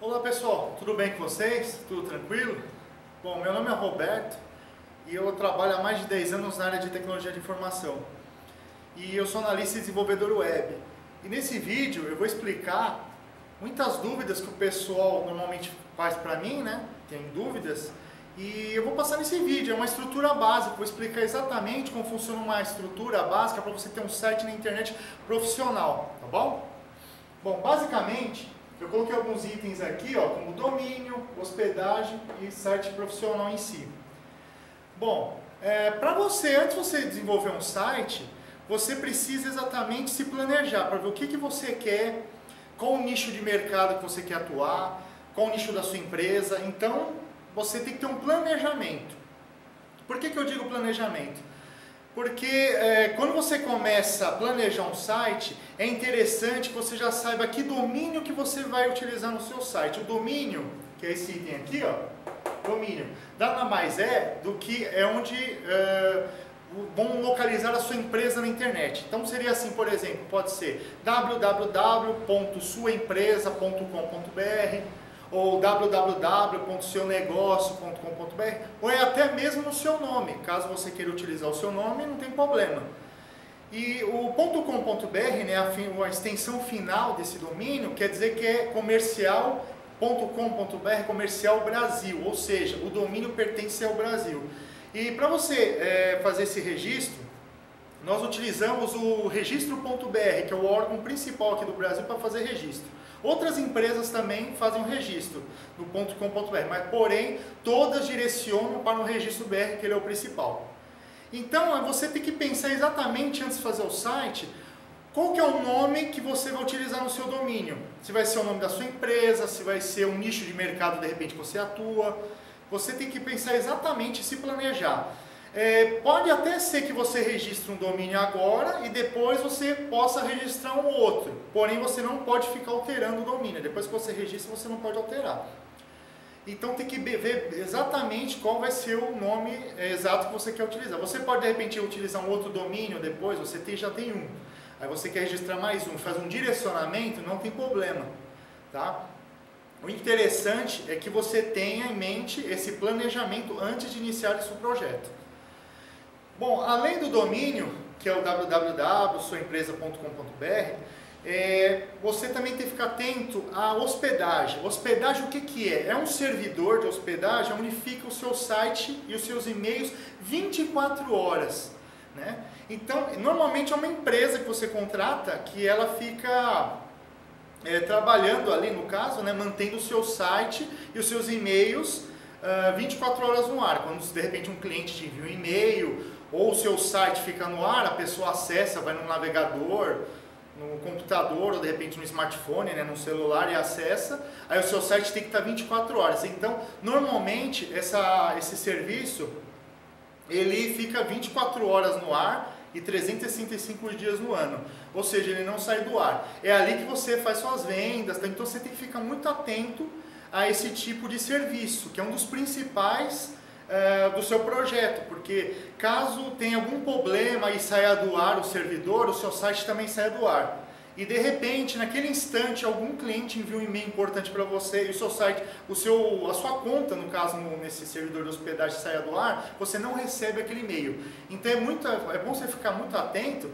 Olá pessoal, tudo bem com vocês? Tudo tranquilo? Bom, meu nome é Roberto e eu trabalho há mais de 10 anos na área de tecnologia de informação. E eu sou analista e desenvolvedor web. E nesse vídeo eu vou explicar muitas dúvidas que o pessoal normalmente faz para mim, né? Tem dúvidas. E eu vou passar nesse vídeo, é uma estrutura básica, vou explicar exatamente como funciona uma estrutura básica para você ter um site na internet profissional, tá bom? Bom, basicamente, eu coloquei alguns itens aqui, ó, como domínio, hospedagem e site profissional em si. Bom, antes de você desenvolver um site, você precisa exatamente se planejar para ver o que você quer, qual o nicho de mercado que você quer atuar, qual o nicho da sua empresa. Então, você tem que ter um planejamento. Por que eu digo planejamento? Porque quando você começa a planejar um site, é interessante que você já saiba que domínio que você vai utilizar no seu site. O domínio, que é esse item aqui, ó, domínio, nada mais é do que onde vão localizar a sua empresa na internet. Então seria assim, por exemplo, pode ser www.suaempresa.com.br ou www.seunegócio.com.br, ou é até mesmo no seu nome. Caso você queira utilizar o seu nome, não tem problema. E o .com.br, né, a extensão final desse domínio, quer dizer que é comercial.com.br, comercial Brasil, ou seja, o domínio pertence ao Brasil. E para você fazer esse registro, nós utilizamos o registro.br, que é o órgão principal aqui do Brasil para fazer registro. Outras empresas também fazem o registro no .com.br, mas porém todas direcionam para o registro BR, que ele é o principal. Então você tem que pensar exatamente antes de fazer o site, qual que é o nome que você vai utilizar no seu domínio. Se vai ser o nome da sua empresa, se vai ser um nicho de mercado de repente que você atua. Você tem que pensar exatamente e se planejar. Pode até ser que você registre um domínio agora e depois você possa registrar um outro. Porém, você não pode ficar alterando o domínio. Depois que você registra, você não pode alterar. Então, tem que ver exatamente qual vai ser o nome exato que você quer utilizar. Você pode, de repente, utilizar um outro domínio depois, você já tem um. Aí você quer registrar mais um, faz um direcionamento, não tem problema. Tá? O interessante é que você tenha em mente esse planejamento antes de iniciar esse projeto. Bom, além do domínio, que é o www.suaempresa.com.br, você também tem que ficar atento à hospedagem. Hospedagem o que é? É um servidor de hospedagem onde fica o seu site e os seus e-mails 24 horas. Né? Então, normalmente é uma empresa que você contrata que ela fica trabalhando ali, no caso, né, mantendo o seu site e os seus e-mails 24 horas no ar. Quando de repente um cliente te envia um e-mail ou o seu site fica no ar, a pessoa acessa, vai no navegador, no computador ou de repente no smartphone, né, no celular e acessa, aí o seu site tem que estar 24 horas. Então, normalmente esse serviço ele fica 24 horas no ar e 365 dias no ano, ou seja, ele não sai do ar. É ali que você faz suas vendas, tá? Então você tem que ficar muito atento a esse tipo de serviço, que é um dos principais do seu projeto, porque caso tenha algum problema e saia do ar o servidor, o seu site também saia do ar. E de repente, naquele instante, algum cliente envia um e-mail importante para você e o seu site, a sua conta, no caso, nesse servidor de hospedagem saia do ar, você não recebe aquele e-mail. Então é bom você ficar muito atento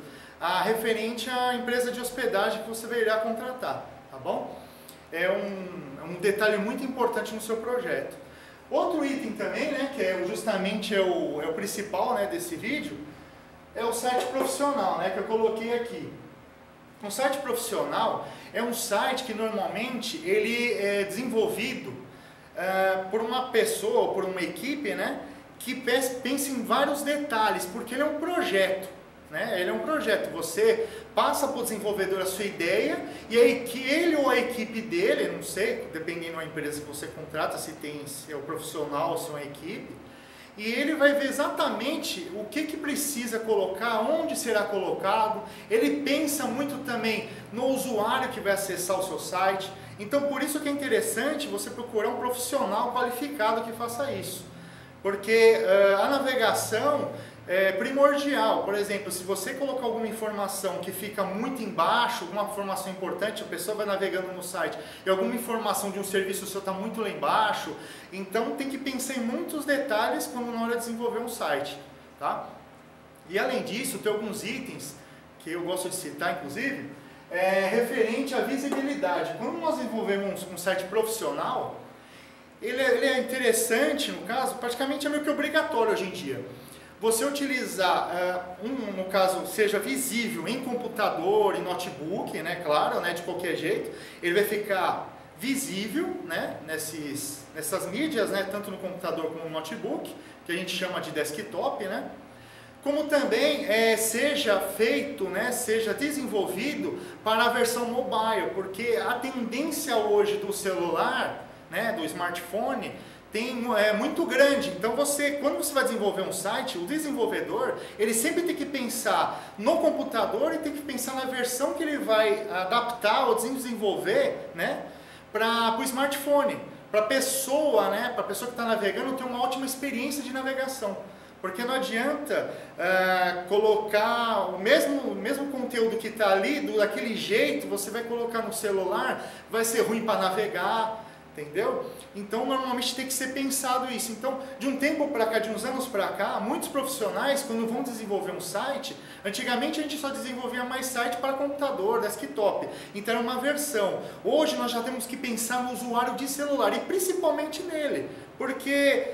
referente à empresa de hospedagem que você irá contratar, tá bom? É um detalhe muito importante no seu projeto. Outro item também, né, que justamente é o principal, né, desse vídeo, é o site profissional, né, que eu coloquei aqui. Um site profissional é um site que normalmente ele é desenvolvido por uma pessoa, por uma equipe, né, que pensa em vários detalhes, porque ele é um projeto. Né? Ele é um projeto, você passa para o desenvolvedor a sua ideia e aí que ele ou a equipe dele, não sei, dependendo da empresa que você contrata, se é um profissional ou se é uma equipe, e ele vai ver exatamente o que precisa colocar, onde será colocado. Ele pensa muito também no usuário que vai acessar o seu site. Então por isso que é interessante você procurar um profissional qualificado que faça isso. Porque a navegação primordial. Por exemplo, se você colocar alguma informação que fica muito embaixo, alguma informação importante, a pessoa vai navegando no site e alguma informação de um serviço seu está muito lá embaixo, então tem que pensar em muitos detalhes quando na hora de desenvolver um site, tá? E além disso, tem alguns itens que eu gosto de citar, inclusive, referente à visibilidade. Quando nós desenvolvemos um site profissional, ele é interessante, no caso, praticamente é meio que obrigatório hoje em dia. Você utilizar, no caso, seja visível em computador e notebook, né, claro, né, de qualquer jeito, ele vai ficar visível, né, nessas mídias, né, tanto no computador como no notebook, que a gente chama de desktop, né, como também seja feito, né, seja desenvolvido para a versão mobile, porque a tendência hoje do celular, né, do smartphone, é muito grande. Então quando você vai desenvolver um site, o desenvolvedor, ele sempre tem que pensar no computador e tem que pensar na versão que ele vai adaptar ou desenvolver, né, para o smartphone, para a pessoa, né, para a pessoa que está navegando ter uma ótima experiência de navegação. Porque não adianta colocar o mesmo conteúdo que está ali, daquele jeito, você vai colocar no celular, vai ser ruim para navegar, entendeu? Então normalmente tem que ser pensado isso. Então, de um tempo para cá, de uns anos para cá, muitos profissionais, quando vão desenvolver um site, antigamente a gente só desenvolvia mais site para computador, desktop, então era uma versão. Hoje nós já temos que pensar no usuário de celular e principalmente nele, porque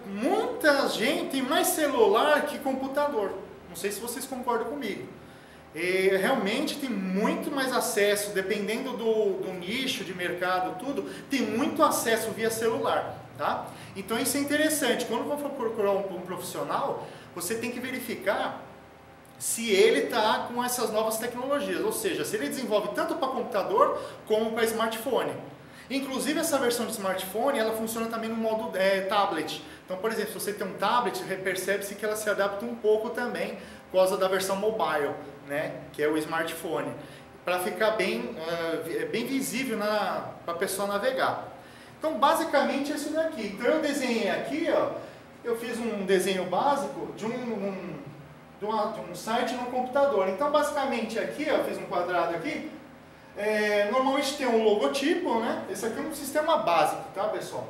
muita gente tem mais celular que computador. Não sei se vocês concordam comigo. E realmente tem muito mais acesso, dependendo do nicho de mercado, tudo, tem muito acesso via celular, tá? Então isso é interessante. Quando for procurar um profissional, você tem que verificar se ele está com essas novas tecnologias, ou seja, se ele desenvolve tanto para computador como para smartphone. Inclusive essa versão de smartphone, ela funciona também no modo tablet. Então, por exemplo, se você tem um tablet, percebe-se que ela se adapta um pouco também por causa da versão mobile, né, que é o smartphone, para ficar bem visível para a pessoa navegar. Então, basicamente é isso daqui. Então, eu desenhei aqui, ó, eu fiz um desenho básico de um site no computador. Então, basicamente aqui, ó, eu fiz um quadrado aqui. Normalmente tem um logotipo, né? Esse aqui é um sistema básico, tá, pessoal?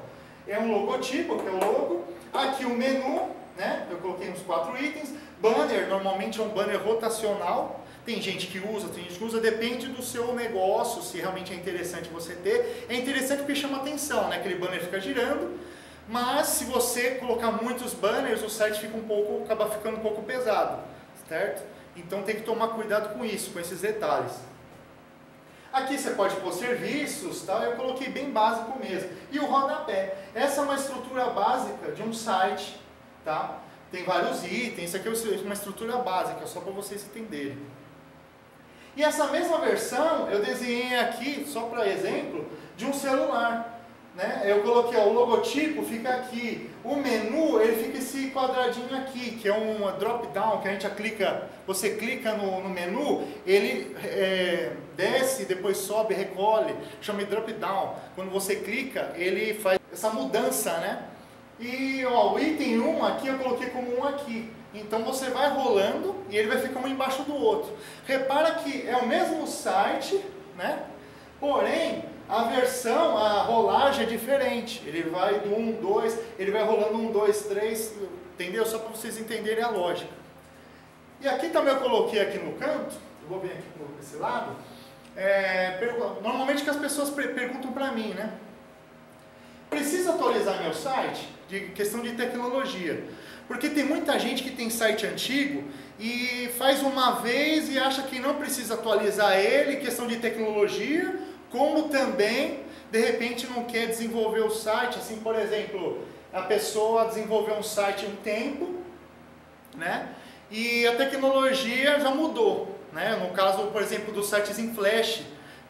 É um logotipo, que é o logo. Aqui o menu, né? Eu coloquei uns 4 itens. Banner, normalmente é um banner rotacional. Tem gente que usa, tem gente que usa, depende do seu negócio, se realmente é interessante você ter. É interessante porque chama atenção, né? Aquele banner fica girando. Mas se você colocar muitos banners, o site acaba ficando um pouco pesado, certo? Então tem que tomar cuidado com isso, com esses detalhes. Aqui você pode pôr serviços, tá? Eu coloquei bem básico mesmo. E o rodapé. Essa é uma estrutura básica de um site, tá? Tem vários itens, isso aqui é uma estrutura básica, só para vocês entenderem. E essa mesma versão eu desenhei aqui, só para exemplo, de um celular. Né? Eu coloquei o logotipo, fica aqui. O menu, ele fica esse quadradinho aqui, que é um drop down, que a gente você clica no menu, ele desce, depois sobe, recolhe, chama de drop down. Quando você clica, ele faz essa mudança, né? E ó, o item 1 aqui eu coloquei como um aqui. Então você vai rolando e ele vai ficar um embaixo do outro. Repara que é o mesmo site, né? Porém, a rolagem é diferente. Ele vai do 1, 2, ele vai rolando 1, 2, 3, entendeu? Só para vocês entenderem a lógica. E aqui também eu coloquei aqui no canto, eu vou vir aqui para esse lado, normalmente que as pessoas perguntam para mim, né? Precisa atualizar meu site? De questão de tecnologia. Porque tem muita gente que tem site antigo e faz uma vez e acha que não precisa atualizar ele, questão de tecnologia, como também, de repente, não quer desenvolver o site. Assim, por exemplo, a pessoa desenvolveu um site um tempo, né? E a tecnologia já mudou, né? No caso, por exemplo, dos sites em Flash,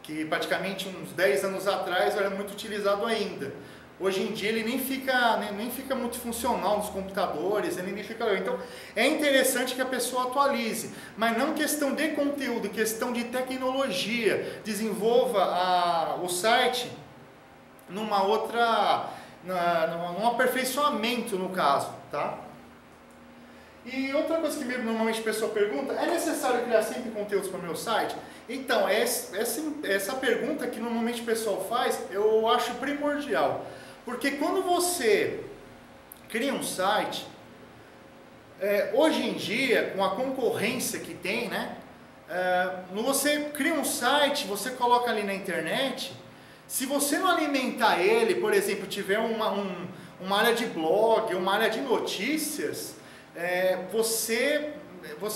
que praticamente uns 10 anos atrás era muito utilizado ainda. Hoje em dia ele nem fica muito funcional nos computadores, ele nem fica... Então é interessante que a pessoa atualize, mas não questão de conteúdo, questão de tecnologia. Desenvolva o site num aperfeiçoamento, no caso, tá? E outra coisa que normalmente a pessoa pergunta, é necessário criar sempre conteúdos para o meu site? Então, essa pergunta que normalmente o pessoal faz, eu acho primordial. Porque quando você cria um site, hoje em dia, com a concorrência que tem, né? Você cria um site, você coloca ali na internet, se você não alimentar ele, por exemplo, tiver uma área de blog, uma área de notícias, você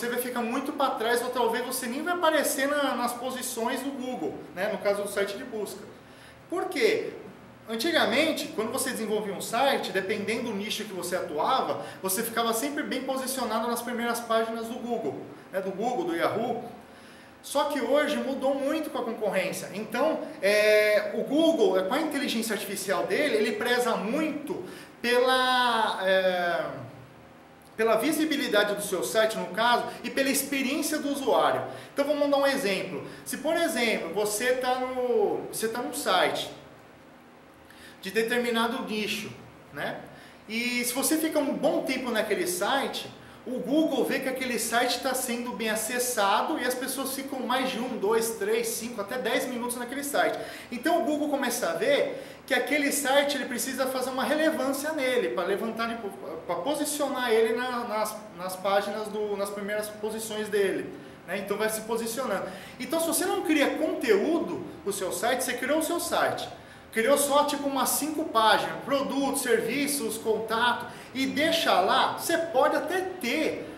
vai ficar muito para trás, ou talvez você nem vai aparecer nas posições do Google, né? No caso do site de busca. Por quê? Antigamente, quando você desenvolvia um site, dependendo do nicho que você atuava, você ficava sempre bem posicionado nas primeiras páginas do Google, né? Do Google, do Yahoo. Só que hoje mudou muito com a concorrência. Então, o Google, com a inteligência artificial dele, ele preza muito pela visibilidade do seu site, no caso, e pela experiência do usuário. Então, vamos dar um exemplo. Se, por exemplo, você está num site de determinado nicho, né? E se você fica um bom tempo naquele site, o Google vê que aquele site está sendo bem acessado e as pessoas ficam mais de 1, 2, 3, 5, até 10 minutos naquele site. Então o Google começa a ver que aquele site ele precisa fazer uma relevância nele, para levantar, para posicionar ele nas páginas, nas primeiras posições dele. Né? Então vai se posicionando. Então se você não cria conteúdo para o seu site, você criou o seu site. Criou só tipo umas 5 páginas, produtos, serviços, contato, e deixa lá, você pode até ter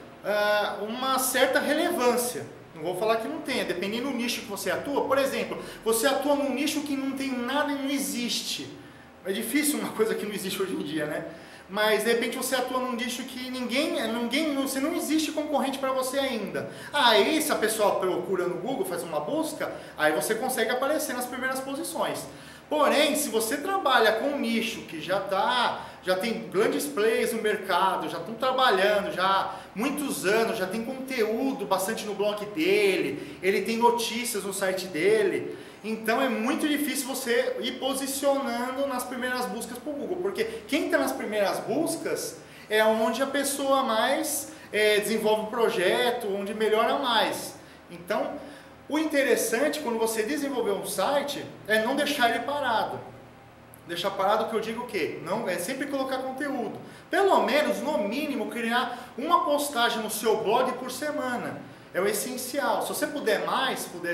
uma certa relevância. Não vou falar que não tenha, dependendo do nicho que você atua. Por exemplo, você atua num nicho que não tem nada e não existe. É difícil uma coisa que não existe hoje em dia, né? Mas de repente você atua num nicho que você não existe concorrente para você ainda. Aí se a pessoa procura no Google, faz uma busca, aí você consegue aparecer nas primeiras posições. Porém, se você trabalha com um nicho que já tem grandes players no mercado, já estão trabalhando já há muitos anos, já tem conteúdo bastante no blog dele, ele tem notícias no site dele, então é muito difícil você ir posicionando nas primeiras buscas para o Google, porque quem está nas primeiras buscas é onde a pessoa mais desenvolve o projeto, onde melhora mais. Então, o interessante quando você desenvolver um site é não deixar ele parado. Deixar parado que eu digo o quê? Não, é sempre colocar conteúdo. Pelo menos, no mínimo, criar uma postagem no seu blog por semana. É o essencial. Se você puder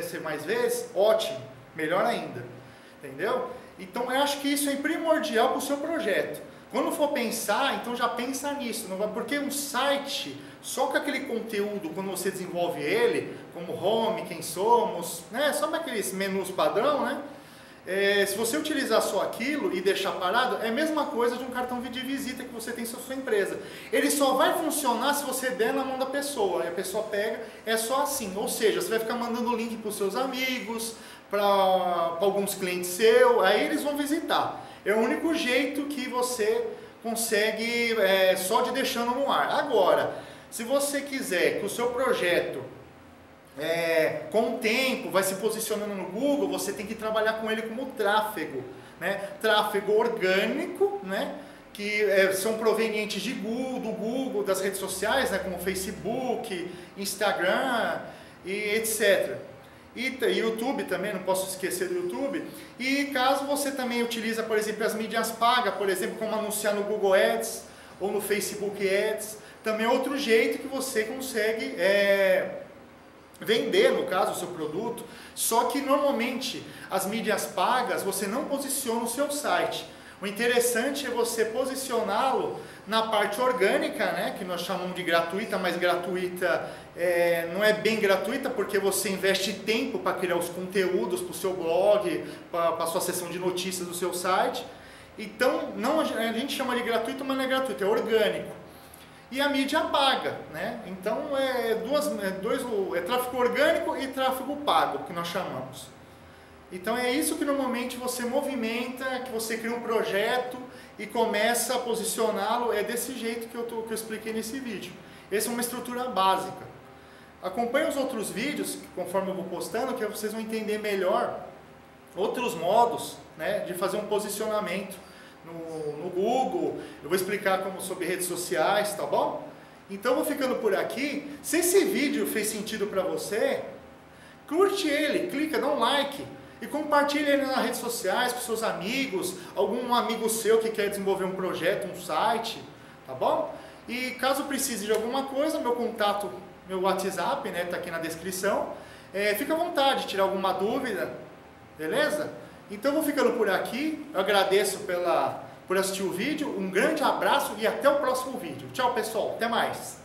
ser mais vezes, ótimo. Melhor ainda. Entendeu? Então eu acho que isso é primordial para o seu projeto. Quando for pensar, então já pensa nisso. Não vai, porque um site, só com aquele conteúdo, quando você desenvolve ele, como home, quem somos, né? Só naqueles menus padrão, né? Se você utilizar só aquilo e deixar parado, é a mesma coisa de um cartão de visita que você tem em sua empresa. Ele só vai funcionar se você der na mão da pessoa. Aí a pessoa pega, é só assim. Ou seja, você vai ficar mandando link para os seus amigos, para alguns clientes seus, aí eles vão visitar. É o único jeito que você consegue só de deixando no ar. Agora, se você quiser que o seu projeto, com o tempo, vai se posicionando no Google, você tem que trabalhar com ele como tráfego. Né? Tráfego orgânico, né? Que são provenientes do Google, das redes sociais, né? Como Facebook, Instagram e etc. E YouTube também, não posso esquecer do YouTube. E caso você também utiliza, por exemplo, as mídias pagas, por exemplo, como anunciar no Google Ads ou no Facebook Ads, também é outro jeito que você consegue vender, no caso, o seu produto. Só que normalmente as mídias pagas você não posiciona o seu site. O interessante é você posicioná-lo na parte orgânica, né, que nós chamamos de gratuita, mas gratuita não é bem gratuita porque você investe tempo para criar os conteúdos para o seu blog, para a sua seção de notícias do seu site. Então, a gente chama de gratuito, mas não é gratuito, é orgânico. E a mídia paga, né? Então é tráfego orgânico e tráfego pago, que nós chamamos. Então é isso que normalmente você movimenta, que você cria um projeto e começa a posicioná-lo, é desse jeito que eu expliquei nesse vídeo. Essa é uma estrutura básica. Acompanhe os outros vídeos, conforme eu vou postando, que vocês vão entender melhor outros modos, né, de fazer um posicionamento no Google. Eu vou explicar sobre redes sociais, tá bom? Então eu vou ficando por aqui. Se esse vídeo fez sentido para você, curte ele, clica, dá um like e compartilha ele nas redes sociais com seus amigos, algum amigo seu que quer desenvolver um projeto, um site, tá bom? E caso precise de alguma coisa, meu contato, meu WhatsApp, né, tá aqui na descrição. Fica à vontade, tirar alguma dúvida, beleza? Então eu vou ficando por aqui, eu agradeço por assistir o vídeo, um grande abraço e até o próximo vídeo. Tchau pessoal, até mais!